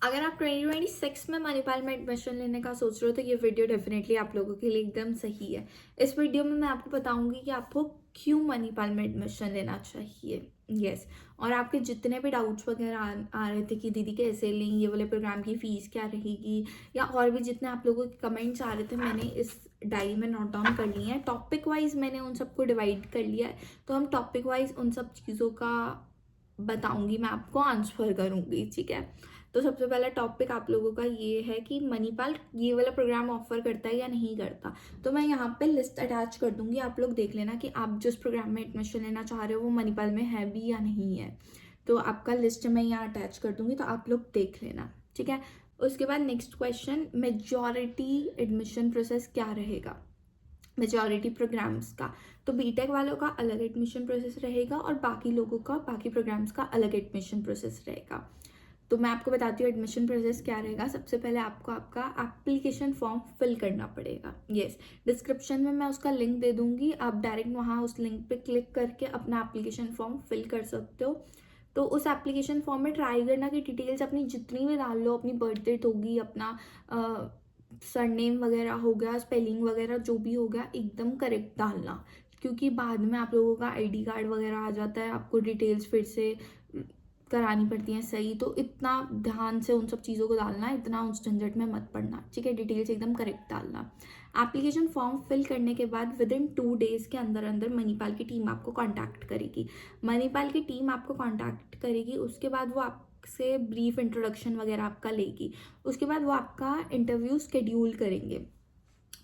अगर आप 2026 में मणिपाल में एडमिशन लेने का सोच रहे हो तो ये वीडियो डेफिनेटली आप लोगों के लिए एकदम सही है। इस वीडियो में मैं आपको बताऊंगी कि आपको क्यों मणिपाल में एडमिशन लेना चाहिए। यस। और आपके जितने भी डाउट्स वगैरह आ रहे थे कि दीदी कैसे लें, ये वाले प्रोग्राम की फ़ीस क्या रहेगी, या और भी जितने आप लोगों के कमेंट्स आ रहे थे, मैंने इस डायरी में नोट डाउन कर लिए हैं। टॉपिक वाइज मैंने उन सबको डिवाइड कर लिया है, तो हम टॉपिक वाइज उन सब चीज़ों का बताऊंगी, मैं आपको आंसर करूंगी। ठीक है। तो सबसे पहला टॉपिक आप लोगों का ये है कि मणिपाल ये वाला प्रोग्राम ऑफर करता है या नहीं करता। तो मैं यहाँ पे लिस्ट अटैच कर दूंगी, आप लोग देख लेना कि आप जिस प्रोग्राम में एडमिशन लेना चाह रहे हो वो मणिपाल में है भी या नहीं है। तो आपका लिस्ट मैं यहाँ अटैच कर दूंगी, तो आप लोग देख लेना। ठीक है। उसके बाद next question, majority admission process क्या रहेगा मेजॉरिटी प्रोग्राम्स का। तो बीटेक वालों का अलग एडमिशन प्रोसेस रहेगा और बाकी लोगों का, बाकी प्रोग्राम्स का अलग एडमिशन प्रोसेस रहेगा। तो मैं आपको बताती हूँ एडमिशन प्रोसेस क्या रहेगा। सबसे पहले आपको आपका एप्लीकेशन फॉर्म फिल करना पड़ेगा। यस। डिस्क्रिप्शन में मैं उसका लिंक दे दूंगी, आप डायरेक्ट वहाँ उस लिंक पे क्लिक करके अपना एप्लीकेशन फॉर्म फिल कर सकते हो। तो उस एप्लीकेशन फॉर्म में ट्राई करना कि डिटेल्स अपनी जितनी भी डाल लो, अपनी बर्थ डेट होगी, अपना सरनेम वगैरह हो गया, स्पेलिंग वगैरह जो भी हो गया, एकदम करेक्ट डालना। क्योंकि बाद में आप लोगों का आईडी कार्ड वगैरह आ जाता है, आपको डिटेल्स फिर से करानी पड़ती हैं सही। तो इतना ध्यान से उन सब चीज़ों को डालना, इतना उस झंझट में मत पड़ना। ठीक है। डिटेल्स एकदम करेक्ट डालना। एप्लीकेशन फॉर्म फिल करने के बाद विद इन 2 डेज के अंदर अंदर मणिपाल की टीम आपको कांटेक्ट करेगी। मणिपाल की टीम आपको कांटेक्ट करेगी, उसके बाद वो आपसे ब्रीफ इंट्रोडक्शन वगैरह आपका लेगी। उसके बाद वो आपका इंटरव्यू स्केड्यूल करेंगे।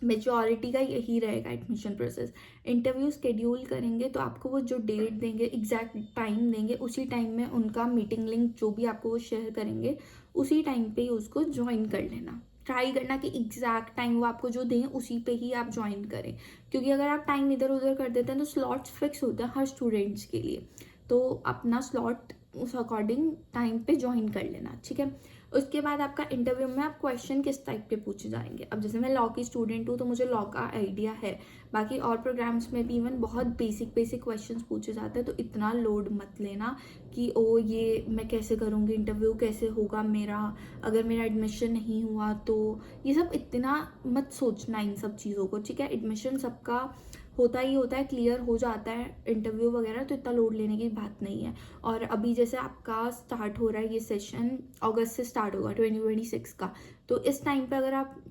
मेजॉरिटी का यही रहेगा एडमिशन प्रोसेस। इंटरव्यू स्केड्यूल करेंगे तो आपको वो जो डेट देंगे, एग्जैक्ट टाइम देंगे, उसी टाइम में उनका मीटिंग लिंक जो भी आपको वो शेयर करेंगे, उसी टाइम पे ही उसको ज्वाइन कर लेना। ट्राई करना कि एग्जैक्ट टाइम वो आपको जो दें उसी पे ही आप ज्वाइन करें, क्योंकि अगर आप टाइम इधर उधर कर देते हैं तो स्लॉट्स फिक्स होते हैं हर स्टूडेंट्स के लिए। तो अपना स्लॉट उस अकॉर्डिंग टाइम पे ज्वाइन कर लेना। ठीक है। उसके बाद आपका इंटरव्यू में आप क्वेश्चन किस टाइप के पूछे जाएंगे। अब जैसे मैं लॉ की स्टूडेंट हूँ तो मुझे लॉ का आइडिया है, बाकी और प्रोग्राम्स में भी इवन बहुत बेसिक बेसिक क्वेश्चंस पूछे जाते हैं। तो इतना लोड मत लेना कि ओ ये मैं कैसे करूँगी, इंटरव्यू कैसे होगा मेरा, अगर मेरा एडमिशन नहीं हुआ तो, ये सब इतना मत सोचना इन सब चीज़ों को। ठीक है। एडमिशन सबका होता ही होता है, क्लियर हो जाता है इंटरव्यू वगैरह, तो इतना लोड लेने की बात नहीं है। और अभी जैसे आपका स्टार्ट हो रहा है ये सेशन, अगस्त से स्टार्ट होगा 2026 का। तो इस टाइम पे अगर आप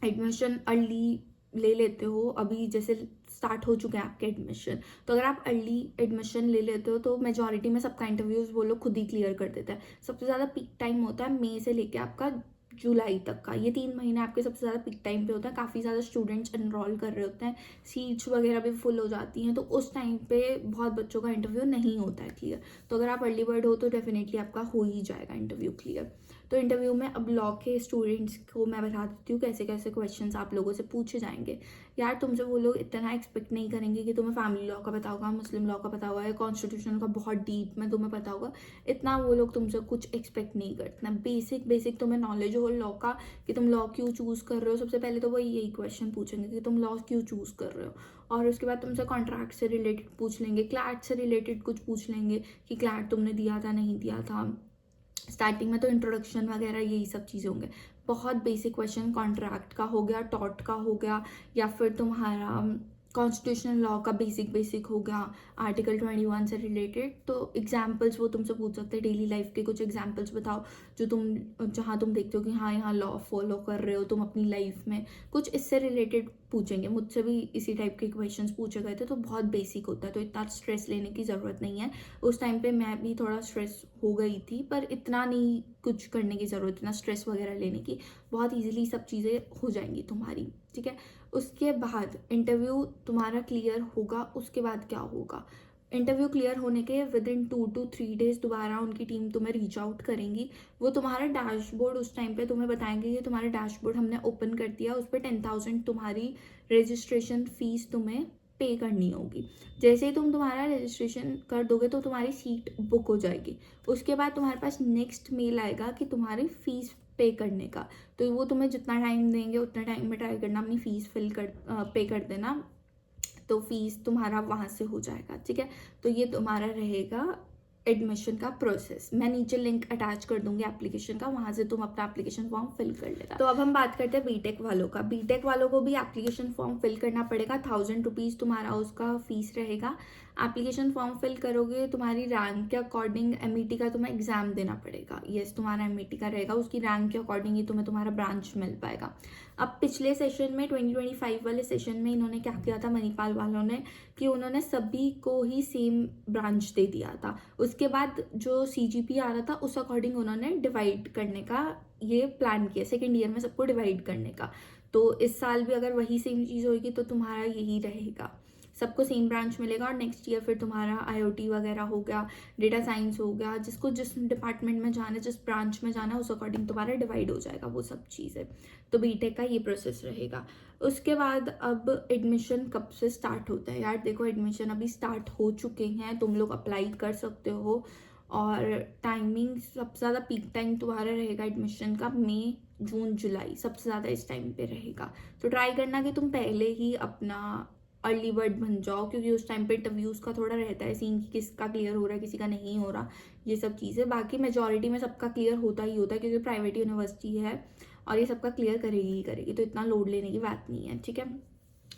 एडमिशन अर्ली ले लेते हो, अभी जैसे स्टार्ट हो चुके हैं आपके एडमिशन, तो अगर आप अर्ली एडमिशन ले लेते हो तो मेजॉरिटी में सबका इंटरव्यूज वो लोग खुद ही क्लियर कर देते हैं। सबसे ज़्यादा पीक टाइम होता है मई से लेके आपका जुलाई तक का, ये 3 महीने आपके सबसे ज़्यादा पीक टाइम पे होता है। काफ़ी ज़्यादा स्टूडेंट्स एनरोल कर रहे होते हैं, सीट्स वगैरह भी फुल हो जाती हैं, तो उस टाइम पे बहुत बच्चों का इंटरव्यू नहीं होता है क्लियर। तो अगर आप अर्ली बर्ड हो तो डेफिनेटली आपका हो ही जाएगा इंटरव्यू क्लियर। तो इंटरव्यू में अब लॉ के स्टूडेंट्स को मैं बता देती हूँ कैसे कैसे क्वेश्चंस आप लोगों से पूछे जाएंगे। यार तुमसे वो लोग इतना एक्सपेक्ट नहीं करेंगे कि तुम्हें फैमिली लॉ का पता होगा, मुस्लिम लॉ का पता होगा, या कॉन्स्टिट्यूशन का बहुत डीप में तुम्हें पता होगा। इतना वो लोग तुमसे कुछ एक्सपेक्ट नहीं करते ना। बेसिक बेसिक तुम्हें नॉलेज हो लॉ का, कि तुम लॉ क्यों चूज़ कर रहे हो। सबसे पहले तो वो यही क्वेश्चन पूछेंगे कि तुम लॉ क्यों चूज़ कर रहे हो। और उसके बाद तुमसे कॉन्ट्रैक्ट से रिलेटेड पूछ लेंगे, क्लैट से रिलेटेड कुछ पूछ लेंगे कि क्लैट तुमने दिया था नहीं दिया था। स्टार्टिंग में तो इंट्रोडक्शन वगैरह यही सब चीज़ें होंगे। बहुत बेसिक क्वेश्चन कॉन्ट्रैक्ट का हो गया, टॉट का हो गया, या फिर तुम्हारा कॉन्स्टिट्यूशनल लॉ का बेसिक बेसिक हो गया, आर्टिकल 21 से रिलेटेड। तो एग्जाम्पल्स वो तुमसे पूछ सकते हैं, डेली लाइफ के कुछ एग्जाम्पल्स बताओ जो जहाँ तुम देखते हो कि हाँ यहाँ लॉ फॉलो कर रहे हो तुम अपनी लाइफ में, कुछ इससे रिलेटेड पूछेंगे। मुझसे भी इसी टाइप के क्वेश्चंस पूछे गए थे, तो बहुत बेसिक होता है, तो इतना स्ट्रेस लेने की ज़रूरत नहीं है। उस टाइम पे मैं भी थोड़ा स्ट्रेस हो गई थी, पर इतना नहीं कुछ करने की ज़रूरत, इतना स्ट्रेस वगैरह लेने की। बहुत ईजिली सब चीज़ें हो जाएंगी तुम्हारी। ठीक है। उसके बाद इंटरव्यू तुम्हारा क्लियर होगा, उसके बाद क्या होगा, इंटरव्यू क्लियर होने के विद इन 2 to 3 डेज दोबारा उनकी टीम तुम्हें रीच आउट करेंगी। वो तुम्हारा डैशबोर्ड उस टाइम पे तुम्हें बताएंगे कि तुम्हारा डैशबोर्ड हमने ओपन कर दिया, उस पर 10,000 तुम्हारी रजिस्ट्रेशन फीस तुम्हें पे करनी होगी। जैसे ही तुम्हारा रजिस्ट्रेशन कर दोगे तो तुम्हारी सीट बुक हो जाएगी। उसके बाद तुम्हारे पास नेक्स्ट मेल आएगा कि तुम्हारी फीस पे करने का। तो वो तुम्हें जितना टाइम देंगे उतना टाइम में ट्राई करना अपनी फ़ीस पे कर देना, तो फीस तुम्हारा वहाँ से हो जाएगा। ठीक है। तो ये तुम्हारा रहेगा एडमिशन का प्रोसेस। मैं नीचे लिंक अटैच कर दूंगी एप्लीकेशन का, वहाँ से तुम अपना एप्लीकेशन फॉर्म फिल कर लेना। तो अब हम बात करते हैं बीटेक वालों का। बीटेक वालों को भी एप्लीकेशन फॉर्म फिल करना पड़ेगा। 1000 रुपीज़ तुम्हारा उसका फीस रहेगा। एप्लीकेशन फॉर्म फिल करोगे, तुम्हारी रैंक के अकॉर्डिंग एमईटी का तुम्हें एग्जाम देना पड़ेगा। यस, तुम्हारा एमईटी का रहेगा, उसकी रैंक के अकॉर्डिंग ही तुम्हें तुम्हारा ब्रांच मिल पाएगा। अब पिछले सेशन में 2025 वाले सेशन में इन्होंने क्या किया था मणिपाल वालों ने, कि उन्होंने सभी को ही सेम ब्रांच दे दिया था। उसके बाद जो सीजीपी आ रहा था उस अकॉर्डिंग उन्होंने डिवाइड करने का ये प्लान किया, सेकेंड ईयर में सबको डिवाइड करने का। तो इस साल भी अगर वही सेम चीज़ होगी तो तुम्हारा यही रहेगा, सबको सेम ब्रांच मिलेगा। और नेक्स्ट ईयर फिर तुम्हारा आईओटी वगैरह हो गया, डेटा साइंस हो गया, जिसको जिस डिपार्टमेंट में जाना है, जिस ब्रांच में जाना है, उस अकॉर्डिंग तुम्हारा डिवाइड हो जाएगा वो सब चीज़ें। तो बीटेक का ये प्रोसेस रहेगा। उसके बाद अब एडमिशन कब से स्टार्ट होता है यार? देखो, एडमिशन अभी स्टार्ट हो चुके हैं, तुम लोग अप्लाई कर सकते हो। और टाइमिंग सबसे ज़्यादा पीक टाइम तुम्हारा रहेगा एडमिशन का मई, जून, जुलाई, सबसे ज़्यादा इस टाइम पे रहेगा। तो ट्राई करना कि तुम पहले ही अपना अर्ली बर्ड बन जाओ, क्योंकि उस टाइम पे इंटरव्यूज़ का थोड़ा रहता है सीन कि किसका क्लियर हो रहा है, किसी का नहीं हो रहा, ये सब चीज़ें। बाकी मेजॉरिटी में सबका क्लियर होता ही होता है, क्योंकि प्राइवेट यूनिवर्सिटी है और ये सबका क्लियर करेगी ही करेगी, तो इतना लोड लेने की बात नहीं है, ठीक है।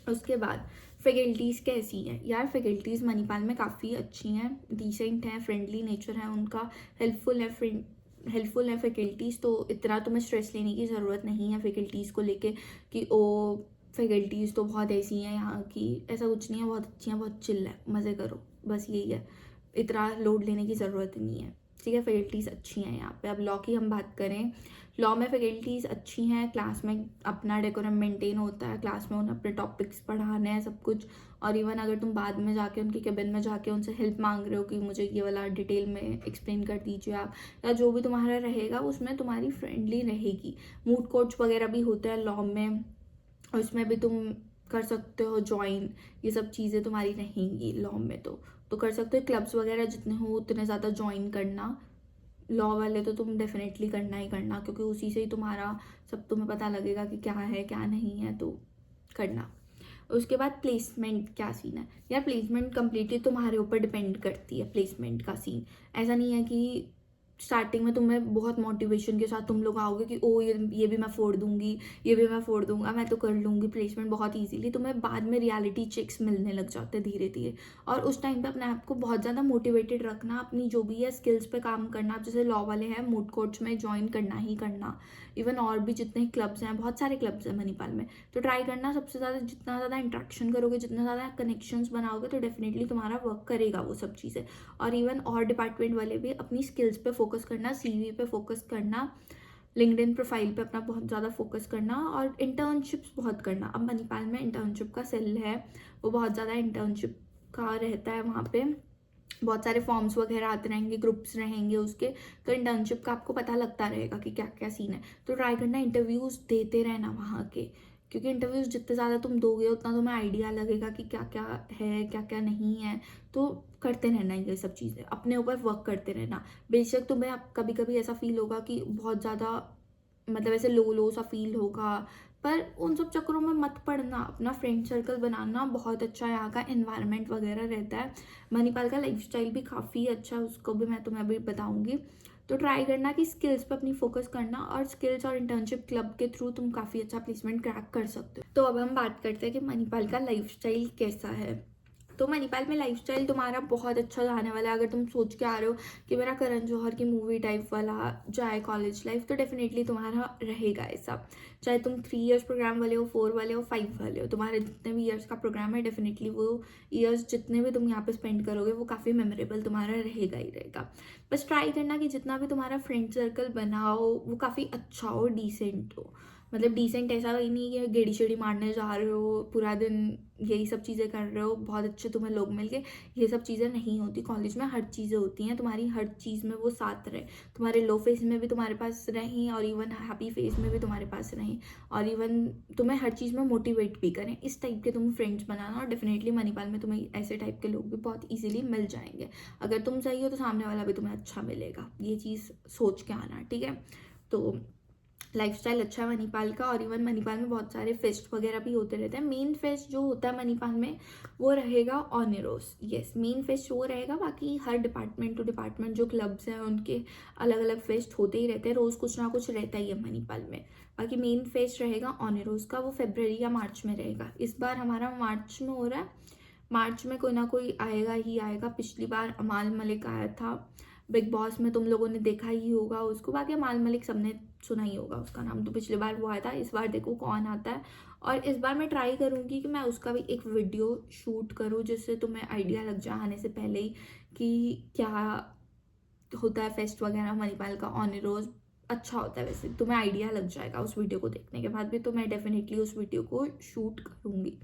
उसके बाद फैकल्टीज़ कैसी हैं यार? फैकल्टीज़ मणिपाल में काफ़ी अच्छी हैं, डिसेंट हैं, फ्रेंडली नेचर है उनका, हेल्पफुल है फैकल्टीज़। तो इतना तुम्हें स्ट्रेस लेने की ज़रूरत नहीं है फैकल्टीज़ को लेके कि ओ फैकल्टीज़ तो बहुत ऐसी हैं यहाँ की। ऐसा कुछ नहीं है, बहुत अच्छी हैं, बहुत चिल है, मज़े करो, बस यही है। इतना लोड लेने की ज़रूरत नहीं है, ठीक है। फैकल्टीज़ अच्छी हैं यहाँ पे। अब लॉ की हम बात करें, लॉ में फैकल्टीज़ अच्छी हैं, क्लास में अपना डेकोरम मेंटेन होता है, क्लास में उन्हें अपने टॉपिक्स पढ़ाने हैं, सब कुछ। और इवन अगर तुम बाद में जाके उनके केबिन में जाके उनसे हेल्प मांग रहे हो कि मुझे ये वाला डिटेल में एक्सप्लेन कर दीजिए आप, या जो भी तुम्हारा रहेगा उसमें तुम्हारी फ्रेंडली रहेगी। मूड कोर्ट्स वगैरह भी होते हैं लॉ में, उसमें भी तुम कर सकते हो ज्वाइन, ये सब चीज़ें तुम्हारी रहेंगी लॉ में। तो कर सकते हो, क्लब्स वगैरह जितने हो उतने ज़्यादा ज्वाइन करना। लॉ वाले तो तुम डेफिनेटली करना ही करना, क्योंकि उसी से ही तुम्हारा सब तुम्हें पता लगेगा कि क्या है क्या नहीं है, तो करना। उसके बाद प्लेसमेंट क्या सीन है यार? प्लेसमेंट कम्प्लीटली तुम्हारे ऊपर डिपेंड करती है, प्लेसमेंट का सीन। ऐसा नहीं है कि स्टार्टिंग में तुम्हें बहुत मोटिवेशन के साथ तुम लोग आओगे कि ओ ये भी मैं फोड़ दूंगी, ये भी मैं फोड़ दूंगा, मैं तो कर लूँगी प्लेसमेंट बहुत इजीली। तुम्हें बाद में रियलिटी चेक्स मिलने लग जाते हैं धीरे धीरे, और उस टाइम पे अपने आप को बहुत ज़्यादा मोटिवेटेड रखना, अपनी जो भी है स्किल्स पे काम करना। जैसे लॉ वाले हैं, मूड कोर्ट्स में ज्वाइन करना ही करना। इवन और भी जितने क्लब्स हैं, बहुत सारे क्लब्स हैं मणिपाल में, तो ट्राई करना। सबसे ज़्यादा जितना ज़्यादा इंट्रैक्शन करोगे, जितना ज़्यादा कनेक्शंस बनाओगे, तो डेफिनेटली तुम्हारा वर्क करेगा वो सब चीज़ें। और इवन और डिपार्टमेंट वाले भी अपनी स्किल्स पे फोकस करना, सीवी पे फोकस करना, लिंक्डइन प्रोफाइल पे अपना बहुत ज़्यादा फोकस करना, और इंटर्नशिप्स बहुत करना। अब मणिपाल में इंटर्नशिप का सेल है, वो बहुत ज़्यादा इंटर्नशिप का रहता है वहाँ पे। बहुत सारे फॉर्म्स वगैरह आते रहेंगे, ग्रुप्स रहेंगे उसके, तो इंटर्नशिप का आपको पता लगता रहेगा कि क्या क्या सीन है। तो ट्राई करना इंटरव्यूज़ देते रहना वहाँ के, क्योंकि इंटरव्यूज़ जितने ज़्यादा तुम दोगे उतना तुम्हें आइडिया लगेगा कि क्या क्या है क्या क्या नहीं है। तो करते रहना ये सब चीज़ें, अपने ऊपर वर्क करते रहना। बेशक तुम्हें कभी कभी ऐसा फील होगा कि बहुत ज़्यादा मतलब ऐसे लो लो सा फील होगा, पर उन सब चक्करों में मत पड़ना। अपना फ्रेंड सर्कल बनाना बहुत अच्छा, यहाँ का एनवायरनमेंट वगैरह रहता है। मणिपाल का लाइफस्टाइल भी काफ़ी अच्छा है, उसको भी मैं तुम्हें अभी बताऊंगी। तो ट्राई करना कि स्किल्स पे अपनी फोकस करना, और स्किल्स और इंटर्नशिप क्लब के थ्रू तुम काफ़ी अच्छा प्लेसमेंट क्रैक कर सकते हो। तो अब हम बात करते हैं कि मणिपाल का लाइफस्टाइल कैसा है। तो मणिपाल में लाइफस्टाइल तुम्हारा बहुत अच्छा जाने वाला है। अगर तुम सोच के आ रहे हो कि मेरा करण जौहर की मूवी टाइप वाला जाए कॉलेज लाइफ, तो डेफिनेटली तुम्हारा रहेगा ऐसा। चाहे तुम 3 इयर्स प्रोग्राम वाले हो, 4 वाले हो, 5 वाले हो, तुम्हारे जितने भी ईयर्स का प्रोग्राम है, डेफिनेटली वो ईयर्स जितने भी तुम यहाँ पे स्पेंड करोगे वो काफ़ी मेमोरेबल तुम्हारा रहेगा ही रहेगा। बस ट्राई करना कि जितना भी तुम्हारा फ्रेंड सर्कल बनाओ वो काफ़ी अच्छा हो, डिसेंट हो। मतलब डिसेंट ऐसा ही नहीं कि गेड़ी शेड़ी मारने जा रहे हो पूरा दिन, यही सब चीज़ें कर रहे हो, बहुत अच्छे तुम्हें लोग मिल गए, ये सब चीज़ें नहीं होती। कॉलेज में हर चीज़ें होती हैं, तुम्हारी हर चीज़ में वो साथ रहे, तुम्हारे लो फेस में भी तुम्हारे पास रहें, और इवन हैप्पी फेस में भी तुम्हारे पास रहें, और इवन तुम्हें हर चीज़ में मोटिवेट भी करें। इस टाइप के तुम फ्रेंड्स बनाना, और डेफिनेटली मणिपाल में तुम्हें ऐसे टाइप के लोग भी बहुत ईजिली मिल जाएंगे। अगर तुम सही हो तो सामने वाला भी तुम्हें अच्छा मिलेगा, ये चीज़ सोच के आना, ठीक है। तो लाइफस्टाइल अच्छा है मणिपाल का, और इवन मणिपाल में बहुत सारे फेस्ट वगैरह भी होते रहते हैं। मेन फेस्ट जो होता है मणिपाल में वो रहेगा ऑनेरोस। यस, मेन फेस्ट वो रहेगा, बाकी हर डिपार्टमेंट टू डिपार्टमेंट जो क्लब्स हैं उनके अलग अलग फेस्ट होते ही रहते हैं, रोज़ कुछ ना कुछ रहता ही है मणिपाल में। बाकी मेन फेस्ट रहेगा ऑनेरोस का, वो फरवरी या मार्च में रहेगा। इस बार हमारा मार्च में हो रहा है, मार्च में कोई ना कोई आएगा ही आएगा। पिछली बार अमाल मलिक आया था, बिग बॉस में तुम लोगों ने देखा ही होगा उसको। बाकी अमाल मलिक सबने सुना ही होगा उसका नाम, तो पिछली बार वो आया था। इस बार देखो कौन आता है, और इस बार मैं ट्राई करूँगी कि मैं उसका भी एक वीडियो शूट करूँ, जिससे तुम्हें आइडिया लग जाए आने से पहले ही कि क्या होता है फेस्ट वगैरह मणिपाल का। ऑन रोज अच्छा होता है, वैसे तुम्हें आइडिया लग जाएगा उस वीडियो को देखने के बाद भी, तो मैं डेफिनेटली उस वीडियो को शूट करूँगी।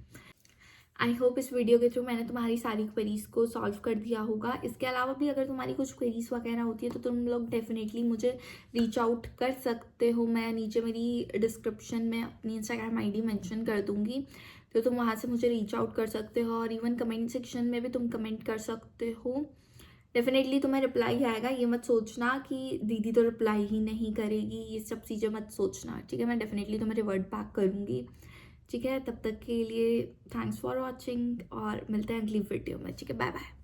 आई होप इस वीडियो के थ्रू मैंने तुम्हारी सारी क्वेरीज को सॉल्व कर दिया होगा। इसके अलावा भी अगर तुम्हारी कुछ क्वेरीज वगैरह होती है तो तुम लोग डेफिनेटली मुझे रीच आउट कर सकते हो। मैं नीचे मेरी डिस्क्रिप्शन में अपनी इंस्टाग्राम आईडी मेंशन कर दूंगी, तो तुम वहाँ से मुझे रीच आउट कर सकते हो, और इवन कमेंट सेक्शन में भी तुम कमेंट कर सकते हो। डेफिनेटली तुम्हें रिप्लाई आएगा, ये मत सोचना कि दीदी तो रिप्लाई ही नहीं करेगी, ये सब चीज़ें मत सोचना, ठीक है। मैं डेफिनेटली तुम्हें रिवर्ट बैक करूँगी, ठीक है। तब तक के लिए थैंक्स फॉर वॉचिंग, और मिलते हैं अगली वीडियो में, ठीक है। Bye bye.